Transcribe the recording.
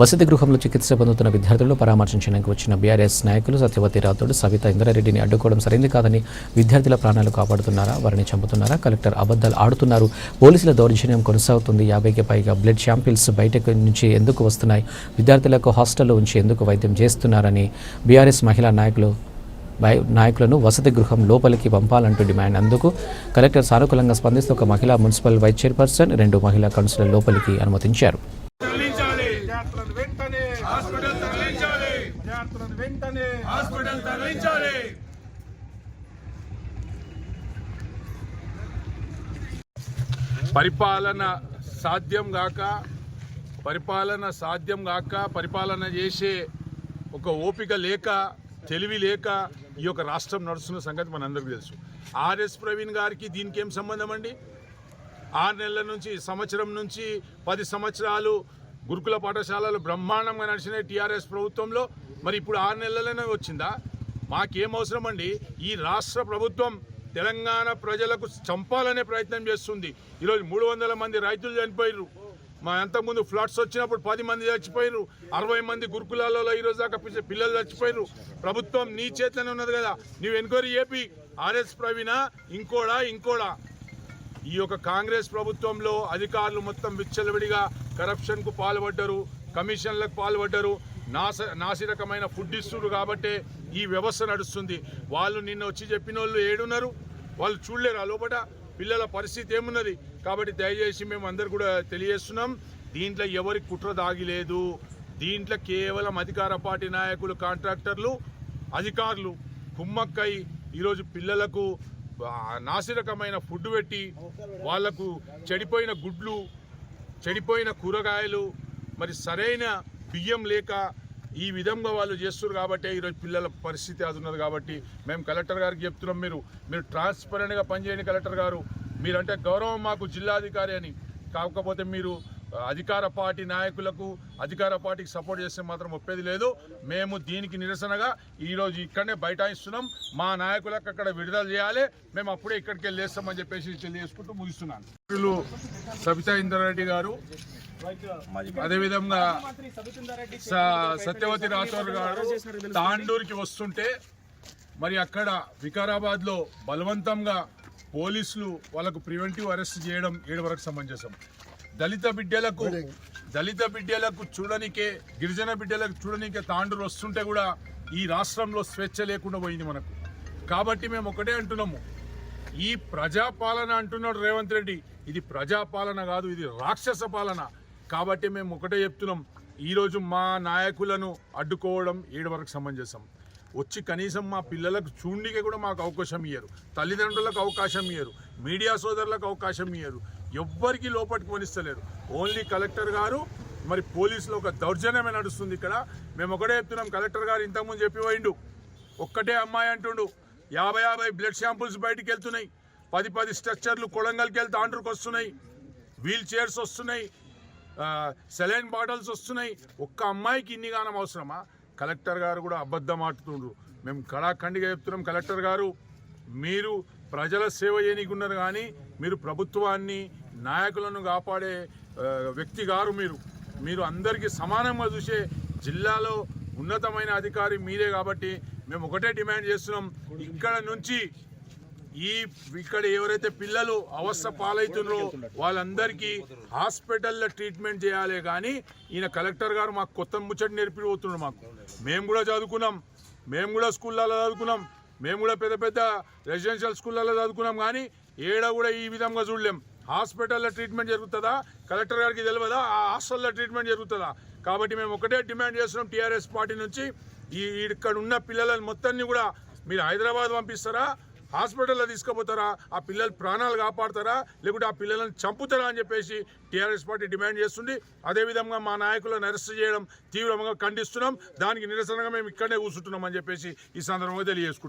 వసతి గృహంలో చికిత్స పొందుతున్న విద్యార్థులను పరామర్శించడానికి వచ్చిన బీఆర్ఎస్ నాయకులు సత్యవతి రాథోడ్, సవితా ఇంద్రారెడ్డిని అడ్డుకోవడం సరైంది కాదని, విద్యార్థుల ప్రాణాలు కాపాడుతున్నారా, వారిని చంపుతున్నారా, కలెక్టర్ అబద్ధాలు ఆడుతున్నారు, పోలీసుల దౌర్జన్యం కొనసాగుతుంది, 50కి పైగా బ్లడ్ శాంపిల్స్ బయటకు నుంచి ఎందుకు వస్తున్నాయి, విద్యార్థులకు హాస్టల్లో ఉంచి ఎందుకు వైద్యం చేస్తున్నారని బీఆర్ఎస్ మహిళా నాయకులను వసతి గృహం లోపలికి పంపాలంటూ డిమాండ్. అందుకు కలెక్టర్ సానుకూలంగా స్పందిస్తూ ఒక మహిళా మున్సిపల్ వైస్ చైర్పర్సన్, 2 మహిళా కౌన్సిలర్ లోపలికి అనుమతించారు. పరిపాలన సాధ్యం గాక పరిపాలన చేసే ఒక ఓపిక లేక, తెలివి లేక ఈ యొక్క రాష్ట్రం నడుస్తున్న సంగతి మనందరికీ తెలుసు. ఆర్ఎస్ ప్రవీణ్ గారికి దీనికి ఏం సంబంధం అండి? 6 నెలల నుంచి, సంవత్సరం నుంచి 10 సంవత్సరాలు గురుకుల పాఠశాలలు బ్రహ్మాండంగా నడిచిన టీఆర్ఎస్ ప్రభుత్వంలో మరి ఇప్పుడు 6 నెలలనే వచ్చిందా? మాకేం అవసరం అండి? ఈ రాష్ట్ర ప్రభుత్వం తెలంగాణ ప్రజలకు చంపాలనే ప్రయత్నం చేస్తుంది. ఈరోజు 300 మంది రైతులు చనిపోయారు. మా అంతకుముందు ఫ్లడ్స్ వచ్చినప్పుడు 10 మంది చచ్చిపోయారు. 60 మంది గురుకులాలలో ఈరోజు దాకా పిల్లలు చచ్చిపోయారు. ప్రభుత్వం నీ చేతిలోనే ఉన్నది కదా, నువ్వు ఎంక్వైరీ చేపి. ఆర్ఎస్ ప్రవీణ ఇంకోడా ఈ యొక్క కాంగ్రెస్ ప్రభుత్వంలో అధికారులు మొత్తం విచ్చలవిడిగా కరప్షన్కు పాల్పడ్డారు, కమిషన్లకు పాల్పడ్డారు, నాసిరకమైన ఫుడ్ ఇస్తున్నారు. కాబట్టి ఈ వ్యవస్థ నడుస్తుంది. వాళ్ళు నిన్న వచ్చి చెప్పిన వాళ్ళు ఏడున్నారు? వాళ్ళు చూడలేరు ఆ లోపల పిల్లల పరిస్థితి ఏమున్నది. కాబట్టి దయచేసి మేము అందరు కూడా తెలియజేస్తున్నాం, దీంట్లో ఎవరి కుట్ర దాగిలేదు. దీంట్లో కేవలం అధికార పార్టీ నాయకులు, కాంట్రాక్టర్లు, అధికారులు కుమ్మక్కై ఈరోజు పిల్లలకు నాసిరకమైన ఫుడ్ పెట్టి, వాళ్లకు చెడిపోయిన గుడ్లు, చెడిపోయిన కూరగాయలు, మరి సరైన బియ్యం లేక ఈ విధంగా వాళ్ళు చేస్తున్నారు. కాబట్టి ఈరోజు పిల్లల పరిస్థితి అది ఉన్నది. కాబట్టి మేము కలెక్టర్ గారికి చెప్తున్నాం, మీరు ట్రాన్స్పరెంట్గా పనిచేయండి కలెక్టర్ గారు. మీరంటే గౌరవం మాకు జిల్లాధికారి అని. కాకపోతే మీరు అధికార పార్టీ నాయకులకు, అధికార పార్టీకి సపోర్ట్ చేస్తే మాత్రం ఒప్పేది లేదు. మేము దీనికి నిరసనగా ఈరోజు ఇక్కడనే బైఠాయిస్తున్నాం. మా నాయకులకు అక్కడ విడుదల చేయాలి, మేము అప్పుడే ఇక్కడికి వెళ్ళి వేస్తామని చెప్పేసి తెలియజేసుకుంటూ ముగిస్తున్నాను. సవితా ఇంద్రారెడ్డి గారు, అదేవిధంగా సత్యవతి రాథోడ్ గారు తాండూరుకి వస్తుంటే మరి అక్కడ వికారాబాద్లో బలవంతంగా పోలీసులు వాళ్ళకు ప్రివెంటివ్ అరెస్ట్ చేయడం వరకు సమంజసం. దళిత బిడ్డలకు చూడనికే, గిరిజన బిడ్డలకు చూడనికే తాండూరు వస్తుంటే కూడా ఈ రాష్ట్రంలో స్వేచ్ఛ లేకుండా పోయింది మనకు. కాబట్టి మేము ఒకటే అంటున్నాము, ఈ ప్రజాపాలన అంటున్నాడు రేవంత్ రెడ్డి, ఇది ప్రజాపాలన కాదు, ఇది రాక్షస పాలన. కాబట్టి మేము ఒకటే చెప్తున్నాం, ఈరోజు మా నాయకులను అడ్డుకోవడం వరకు సమంజసం. వచ్చి కనీసం మా పిల్లలకు చూండికే కూడా మాకు అవకాశం ఇయ్యరు, తల్లిదండ్రులకు అవకాశం ఇయ్యరు, మీడియా సోదరులకు అవకాశం ఇయ్యరు, ఎవ్వరికి లోపలికి కొనిస్తలేరు. ఓన్లీ కలెక్టర్ గారు, మరి పోలీసులు ఒక దౌర్జన్యమే నడుస్తుంది ఇక్కడ. మేము ఒకటే చెప్తున్నాం, కలెక్టర్ గారు ఇంతకుముందు చెప్పిపోయిండు, ఒక్కటే అమ్మాయి అంటుండు, 50 బ్లడ్ శాంపుల్స్ బయటికి వెళ్తున్నాయి, 10 స్ట్రక్చర్లు కొడంగల్కి వెళ్తే ఆండ్రుకు వస్తున్నాయి, వీల్ చైర్స్ వస్తున్నాయి, సెలైన్ బాటిల్స్ వస్తున్నాయి. ఒక్క అమ్మాయికి ఇన్ని గానం అవసరమా? కలెక్టర్ గారు కూడా అబద్ధం ఆడుతుండ్రు. మేము కళాఖండిగా చెప్తున్నాం, కలెక్టర్ గారు మీరు ప్రజల సేవ చేయనీకున్నారు కానీ మీరు ప్రభుత్వాన్ని, నాయకులను కాపాడే వ్యక్తి గారు. మీరు అందరికీ సమానంగా చూసే జిల్లాలో ఉన్నతమైన అధికారి మీరే. కాబట్టి మేము ఒకటే డిమాండ్ చేస్తున్నాం, ఇక్కడ ఎవరైతే పిల్లలు అవస్థ పాలవుతున్నారో వాళ్ళందరికీ హాస్పిటల్లో ట్రీట్మెంట్ చేయాలి. కానీ ఈయన కలెక్టర్ గారు మాకు కొత్త ముచ్చట నేర్పిపోతున్నారు. మేము కూడా చదువుకున్నాం, మేము కూడా స్కూళ్ళల్లో చదువుకున్నాం, మేము కూడా పెద్ద రెసిడెన్షియల్ స్కూళ్ళల్లో చదువుకున్నాం. కానీ కూడా ఈ విధంగా చూడలేం. హాస్పిటల్లో ట్రీట్మెంట్ జరుగుతుందా? కలెక్టర్ గారికి తెలియదా ఆ హాస్టల్లో ట్రీట్మెంట్ జరుగుతుందా? కాబట్టి మేము ఒకటే డిమాండ్ చేస్తున్నాం టీఆర్ఎస్ పార్టీ నుంచి, ఇక్కడ ఉన్న పిల్లలను మొత్తాన్ని కూడా మీరు హైదరాబాద్ పంపిస్తారా, హాస్పిటల్లో తీసుకుపోతారా, ఆ పిల్లల ప్రాణాలు కాపాడతారా, లేకుంటే ఆ పిల్లలను చంపుతారా అని చెప్పేసి టీఆర్ఎస్ పార్టీ డిమాండ్ చేస్తుంది. అదేవిధంగా మా నాయకులను అరెస్ట్ చేయడం తీవ్రంగా ఖండిస్తున్నాం. దానికి నిరసనగా మేము ఇక్కడనే కూర్చుంటున్నాం అని చెప్పేసి ఈ సందర్భంగా తెలియజేసుకుంటున్నాం.